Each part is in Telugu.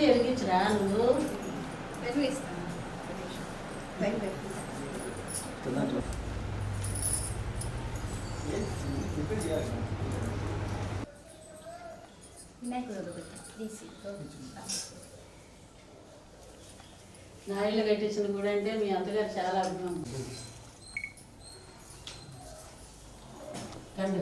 ఎరిగించరా నువ్వు నా ఇల్లు కట్టించిన గుడి అంటే మీ అత్తగారు చాలా అభిమానం. కండు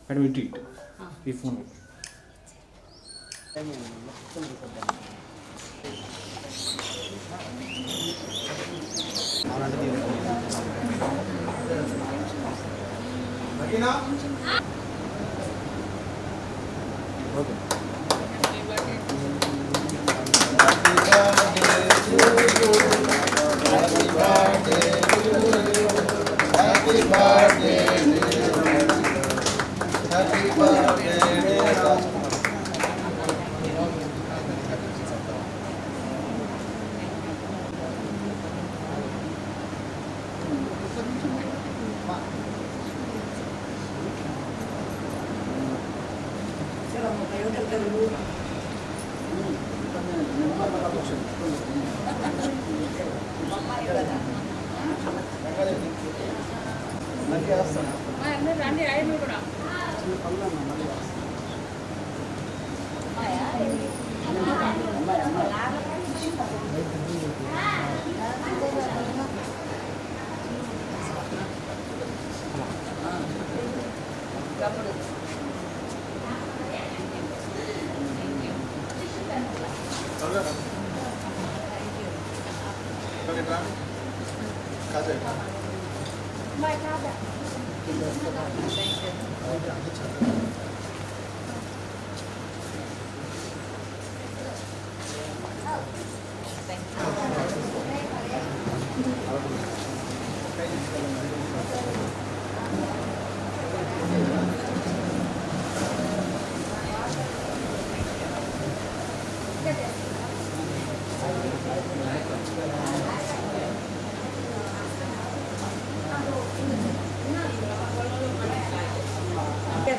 Madam, you treat. If one. Okay.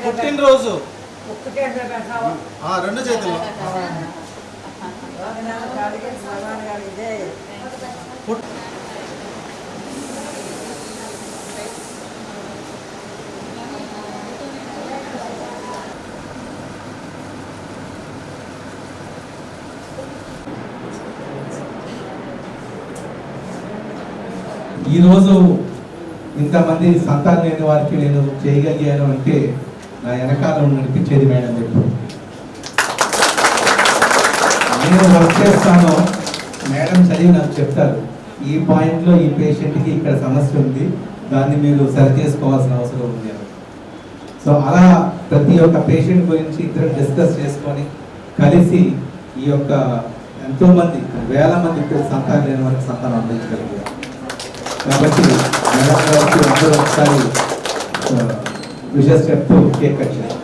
పుట్టినరోజు రెండు చేతులు ఈరోజు ఇంతమంది సంతానం లేని వారికి నేను చేయగలిగాను అంటే నా వెనకాల నడిపించేది మేడం చెప్పు. నేను వర్క్ చేస్తాను, మేడం చదివి నాకు చెప్తారు ఈ పాయింట్లో ఈ పేషెంట్కి ఇక్కడ సమస్య ఉంది, దాన్ని మీరు సరి చేసుకోవాల్సిన అవసరం ఉంది అని. సో అలా ప్రతి ఒక్క పేషెంట్ గురించి ఇద్దరు డిస్కస్ చేసుకొని కలిసి ఈ యొక్క ఎంతోమంది వేల మంది సంతానం లేని వారికి సంతానం అందించగలిగారు. కాబట్టి మేడం గారికి అందరూ ఒకసారి విషెస్ చెప్తూ కేక్ కట్ చేయాలి.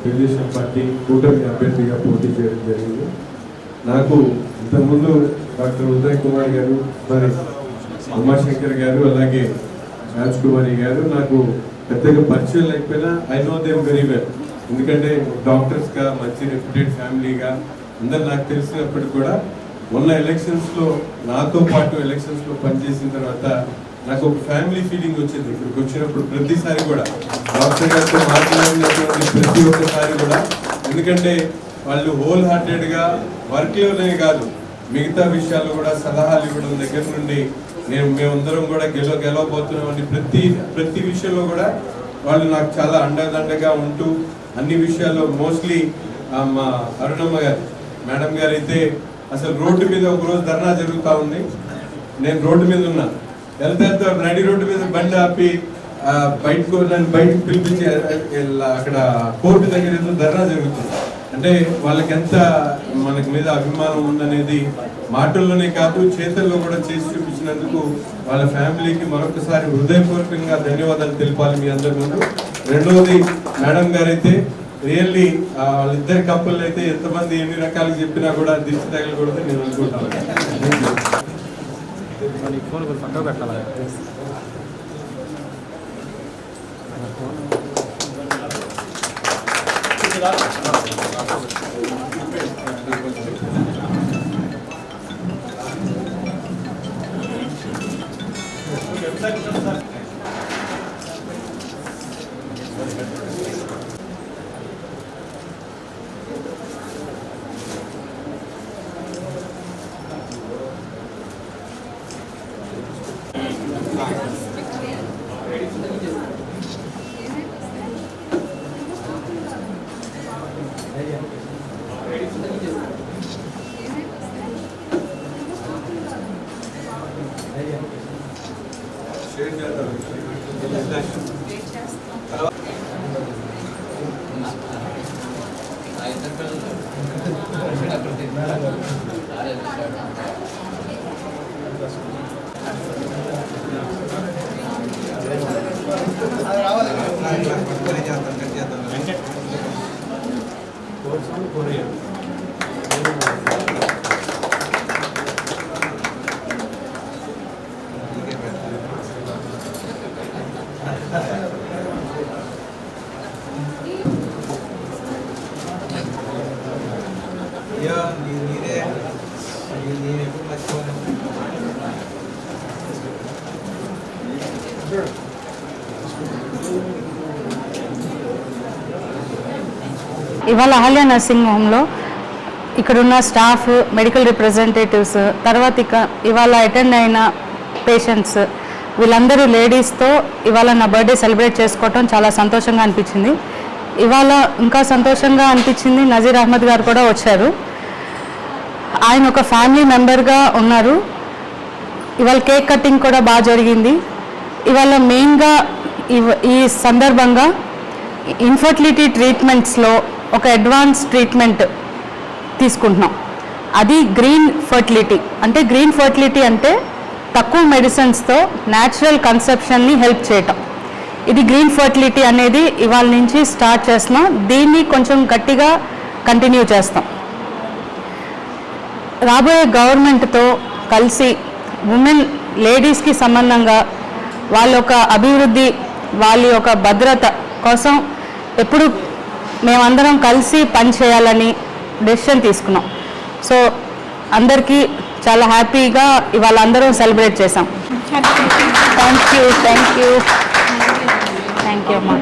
తెలుగుదేశం పార్టీ కూటమి అభ్యర్థిగా పోటీ చేయడం జరిగింది. నాకు ఇంతకుముందు డాక్టర్ ఉదయ్ కుమార్ గారు, మరి ఉమాశంకర్ గారు, అలాగే రాజ్ కుమారి గారు నాకు పెద్దగా పరిచయం లేకపోయినా I know them very well. ఎందుకంటే డాక్టర్స్గా మంచి రెప్యూటెడ్ ఫ్యామిలీగా అందరు నాకు తెలిసినప్పటికీ కూడా మొన్న ఎలక్షన్స్లో నాతో పాటు ఎలక్షన్స్లో పనిచేసిన తర్వాత నాకు ఒక ఫ్యామిలీ ఫీలింగ్ వచ్చింది. ఇక్కడికి వచ్చినప్పుడు ప్రతిసారి కూడా డాక్టర్ గారితో మాట్లాడినటువంటి ప్రతి ఒక్కసారి కూడా, ఎందుకంటే వాళ్ళు హోల్ హార్టెడ్గా వర్క్లోనే కాదు మిగతా విషయాలు కూడా సలహాలు ఇవ్వడం దగ్గర నుండి మేమందరం కూడా గెలవబోతున్నామని ప్రతి విషయంలో కూడా వాళ్ళు నాకు చాలా అండదండగా ఉంటూ అన్ని విషయాల్లో మోస్ట్లీ మా అరుణమ్మ గారు మేడం గారు అయితే అసలు రోడ్డు మీద ఒకరోజు ధర్నా జరుగుతూ ఉంది, నేను రోడ్డు మీద ఉన్నా, వెళ్తే నడి రోడ్డు మీద బండి ఆపి నన్ను బయటకు పిలిపించి అక్కడ కోర్టు దగ్గర ఏదో ధర్నా జరుగుతుంది. అంటే వాళ్ళకి ఎంత మనకి మీద అభిమానం ఉందనేది మాటల్లోనే కాదు చేతుల్లో కూడా చేసి చూపించినందుకు వాళ్ళ ఫ్యామిలీకి మరొకసారి హృదయపూర్వకంగా ధన్యవాదాలు తెలిపాలి మీ అందరి ముందు. రెండవది మేడం గారు అయితే రియల్లీ వాళ్ళిద్దరి కప్పులు అయితే ఎంతమంది ఎన్ని రకాలు చెప్పినా కూడా దిష్టి తగలకూడదు నేను అనుకుంటాను. ఫోన్ పక్కన పెట్టాలి. ఇవాళ అహల్య నర్సింగ్ హోమ్లో ఇక్కడున్న స్టాఫ్, మెడికల్ రిప్రజెంటేటివ్స్, తర్వాత ఇవాళ అటెండ్ అయిన పేషెంట్స్, వీళ్ళందరూ లేడీస్తో ఇవాళ నా బర్త్డే సెలబ్రేట్ చేసుకోవటం చాలా సంతోషంగా అనిపించింది. ఇవాళ ఇంకా సంతోషంగా అనిపించింది, నజీర్ అహ్మద్ గారు కూడా వచ్చారు. ఆయన ఒక ఫ్యామిలీ మెంబర్గా ఉన్నారు. ఇవాళ కేక్ కటింగ్ కూడా బాగా జరిగింది. ఇవాళ మెయిన్గా ఈ సందర్భంగా ఇన్ఫర్టిలిటీ ట్రీట్మెంట్స్లో ఒక అడ్వాన్స్ ట్రీట్మెంట్ తీసుకుంటున్నాం. అది గ్రీన్ ఫర్టిలిటీ. అంటే గ్రీన్ ఫర్టిలిటీ అంటే తక్కువ మెడిసిన్స్తో న్యాచురల్ కన్సెప్షన్ని హెల్ప్ చేయటం. ఇది గ్రీన్ ఫర్టిలిటీ అనేది ఇవాళ నుంచి స్టార్ట్ చేస్తున్నాం. దీన్ని కొంచెం గట్టిగా కంటిన్యూ చేస్తాం. రాబోయే గవర్నమెంట్తో కలిసి ఉమెన్ లేడీస్కి సంబంధంగా వాళ్ళ యొక్క అభివృద్ధి, వాళ్ళ యొక్క భద్రత కోసం ఎప్పుడు మేమందరం కలిసి పనిచేయాలని డెసిషన్ తీసుకున్నాం. సో అందరికీ చాలా హ్యాపీగా ఇవాళ అందరం సెలబ్రేట్ చేసాం. థ్యాంక్ యూ అమ్మా.